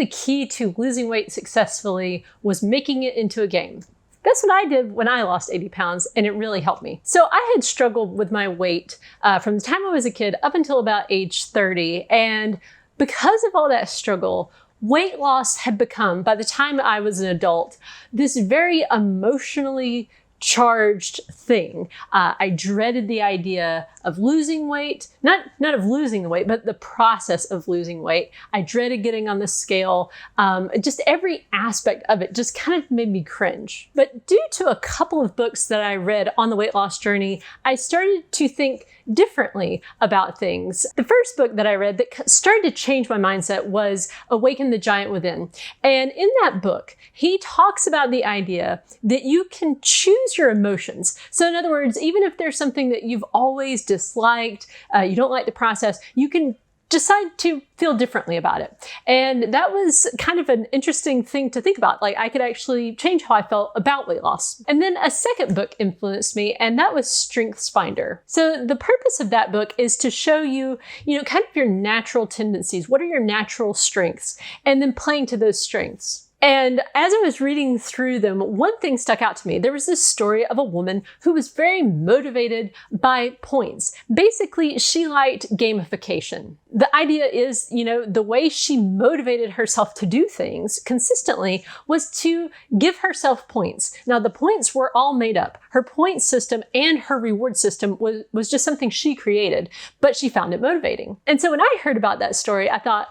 the key to losing weight successfully was making it into a game. That's what I did when I lost 80 pounds, and it really helped me. So I had struggled with my weight from the time I was a kid up until about age 30. And because of all that struggle, weight loss had become, by the time I was an adult, this very emotionally charged thing. I dreaded the idea of losing weight, not of losing the weight, but the process of losing weight. I dreaded getting on the scale. Just every aspect of it just kind of made me cringe. But due to a couple of books that I read on the weight loss journey, I started to think differently about things. The first book that I read that started to change my mindset was Awaken the Giant Within. And in that book, he talks about the idea that you can choose your emotions. So in other words, even if there's something that you've always disliked, you don't like the process, you can decide to feel differently about it. And that was kind of an interesting thing to think about. Like I could actually change how I felt about weight loss. And then a second book influenced me, and that was Strengths Finder. So the purpose of that book is to show you, kind of your natural tendencies. What are your natural strengths? And then playing to those strengths. And as I was reading through them, one thing stuck out to me. There was this story of a woman who was very motivated by points. Basically, she liked gamification. The idea is, the way she motivated herself to do things consistently was to give herself points. Now, the points were all made up. Her point system and her reward system was just something she created, but she found it motivating. And so when I heard about that story, I thought,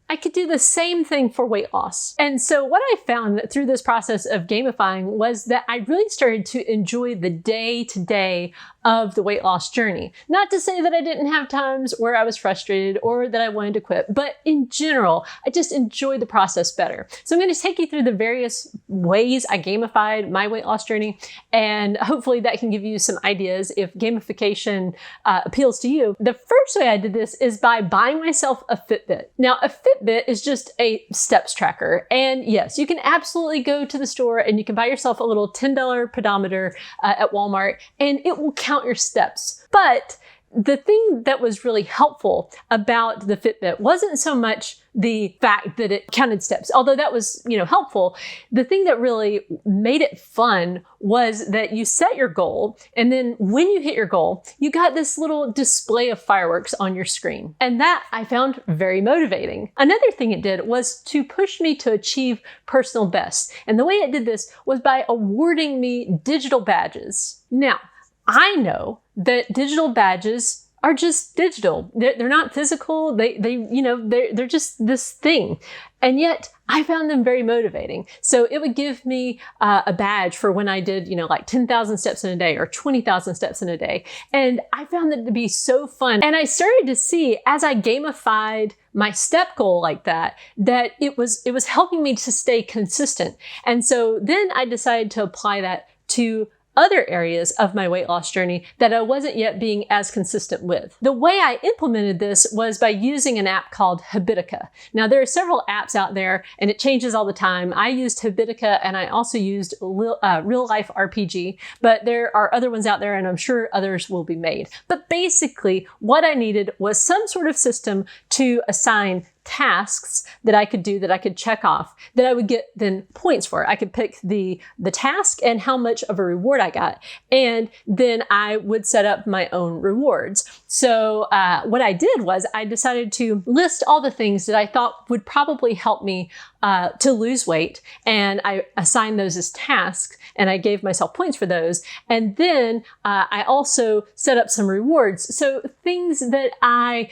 I could do the same thing for weight loss. And so what I found through this process of gamifying was that I really started to enjoy the day-to-day of the weight loss journey. Not to say that I didn't have times where I was frustrated or that I wanted to quit, but in general, I just enjoyed the process better. So I'm going to take you through the various ways I gamified my weight loss journey, and hopefully that can give you some ideas if gamification appeals to you. The first way I did this is by buying myself a Fitbit. Now, a Fitbit is just a steps tracker. And yes, you can absolutely go to the store and you can buy yourself a little $10 pedometer at Walmart, and it will count your steps. But the thing that was really helpful about the Fitbit wasn't so much the fact that it counted steps, although that was, helpful. The thing that really made it fun was that you set your goal, and then when you hit your goal, you got this little display of fireworks on your screen. And that I found very motivating. Another thing it did was to push me to achieve personal bests. And the way it did this was by awarding me digital badges. Now, I know that digital badges are just digital. They're not physical. They're just this thing. And yet I found them very motivating. So it would give me a badge for when I did, like 10,000 steps in a day or 20,000 steps in a day. And I found that to be so fun. And I started to see, as I gamified my step goal like that it was helping me to stay consistent. And so then I decided to apply that to other areas of my weight loss journey that I wasn't yet being as consistent with. The way I implemented this was by using an app called Habitica. Now, there are several apps out there and it changes all the time. I used Habitica and I also used Real Life RPG, but there are other ones out there and I'm sure others will be made. But basically, what I needed was some sort of system to assign tasks that I could do, that I could check off, that I would get then points for. I could pick the task and how much of a reward I got. And then I would set up my own rewards. So what I did was I decided to list all the things that I thought would probably help me to lose weight. And I assigned those as tasks and I gave myself points for those. And then I also set up some rewards. So things that I,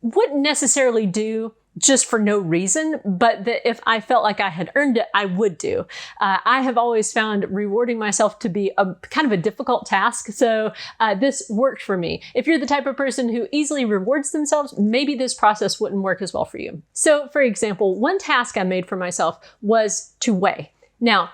wouldn't necessarily do just for no reason, but that if I felt like I had earned it, I would do. I have always found rewarding myself to be a kind of a difficult task. So this worked for me. If you're the type of person who easily rewards themselves, maybe this process wouldn't work as well for you. So for example, one task I made for myself was to weigh. Now,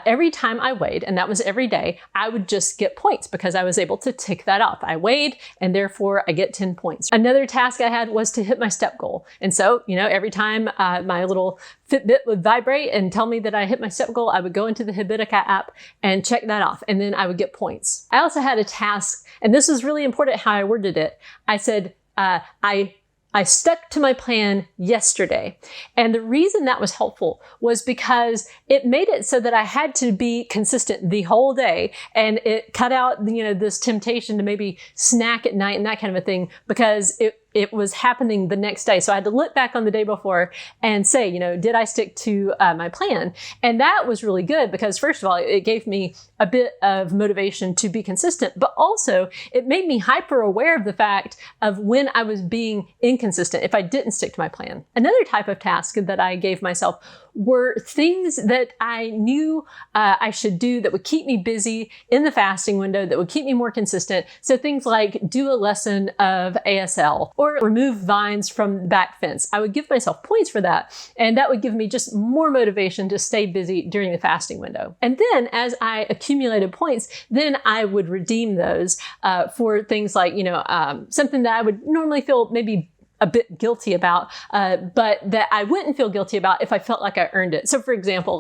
every time I weighed, and that was every day, I would just get points because I was able to tick that off. I weighed and therefore I get 10 points. Another task I had was to hit my step goal. And so, every time my little Fitbit would vibrate and tell me that I hit my step goal, I would go into the Habitica app and check that off. And then I would get points. I also had a task, and this was really important how I worded it. I said, I I stuck to my plan yesterday. And the reason that was helpful was because it made it so that I had to be consistent the whole day, and it cut out, this temptation to maybe snack at night and that kind of a thing, because it was happening the next day. So I had to look back on the day before and say, did I stick to my plan? And that was really good because, first of all, it gave me a bit of motivation to be consistent, but also it made me hyper aware of the fact of when I was being inconsistent if I didn't stick to my plan. Another type of task that I gave myself were things that I knew I should do that would keep me busy in the fasting window, that would keep me more consistent. So things like do a lesson of ASL or remove vines from the back fence. I would give myself points for that, and that would give me just more motivation to stay busy during the fasting window. And then as I accumulated points, then I would redeem those for things like, something that I would normally feel maybe a bit guilty about, but that I wouldn't feel guilty about if I felt like I earned it. So for example,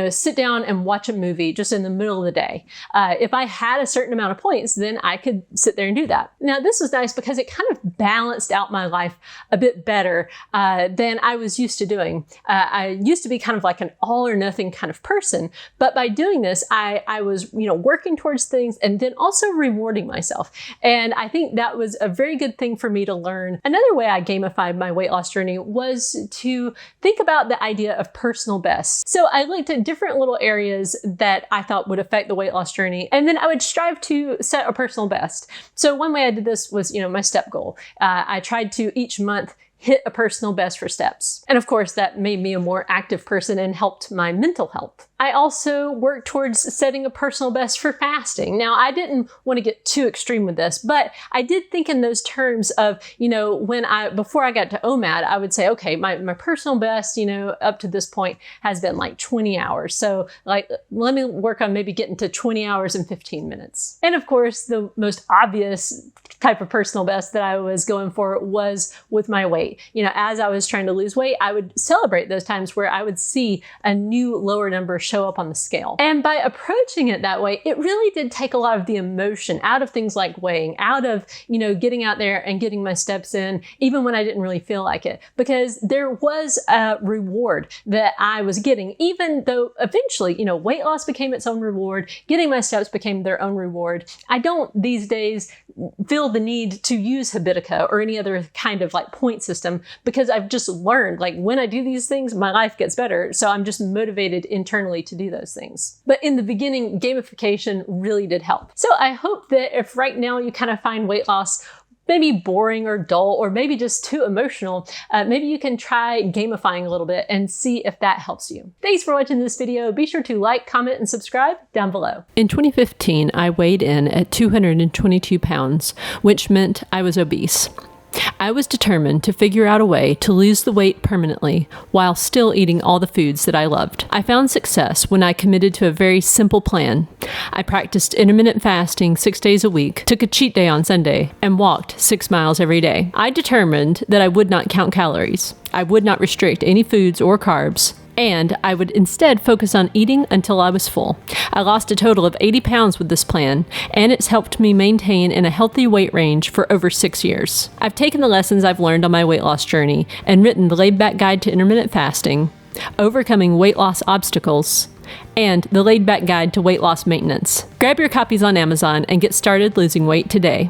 sit down and watch a movie just in the middle of the day. If I had a certain amount of points, then I could sit there and do that. Now, this was nice because it kind of balanced out my life a bit better than I was used to doing. I used to be kind of like an all or nothing kind of person, but by doing this, I was, working towards things and then also rewarding myself. And I think that was a very good thing for me to learn. Another way I gamified my weight loss journey was to think about the idea of personal best. So I looked at different little areas that I thought would affect the weight loss journey, and then I would strive to set a personal best. So one way I did this was, my step goal. I tried to each month hit a personal best for steps. And of course, that made me a more active person and helped my mental health. I also worked towards setting a personal best for fasting. Now, I didn't want to get too extreme with this, but I did think in those terms of, before I got to OMAD, I would say, okay, my personal best, up to this point has been like 20 hours. So let me work on maybe getting to 20 hours and 15 minutes. And of course, the most obvious type of personal best that I was going for was with my weight. As I was trying to lose weight, I would celebrate those times where I would see a new lower number show up on the scale. And by approaching it that way, it really did take a lot of the emotion out of things like weighing, out of, getting out there and getting my steps in, even when I didn't really feel like it, because there was a reward that I was getting, even though eventually, weight loss became its own reward, getting my steps became their own reward. I don't these days feel the need to use Habitica or any other kind of point system, because I've just learned when I do these things, my life gets better. So I'm just motivated internally to do those things. But in the beginning, gamification really did help. So I hope that if right now you kind of find weight loss maybe boring or dull, or maybe just too emotional, maybe you can try gamifying a little bit and see if that helps you. Thanks for watching this video. Be sure to like, comment, and subscribe down below. In 2015, I weighed in at 222 pounds, which meant I was obese. I was determined to figure out a way to lose the weight permanently while still eating all the foods that I loved. I found success when I committed to a very simple plan. I practiced intermittent fasting 6 days a week, took a cheat day on Sunday, and walked 6 miles every day. I determined that I would not count calories. I would not restrict any foods or carbs, and I would instead focus on eating until I was full. I lost a total of 80 pounds with this plan, and it's helped me maintain in a healthy weight range for over 6 years. I've taken the lessons I've learned on my weight loss journey and written the laid-back guide to intermittent fasting, overcoming weight loss obstacles, and the laid-back guide to weight loss maintenance. Grab your copies on Amazon and get started losing weight today.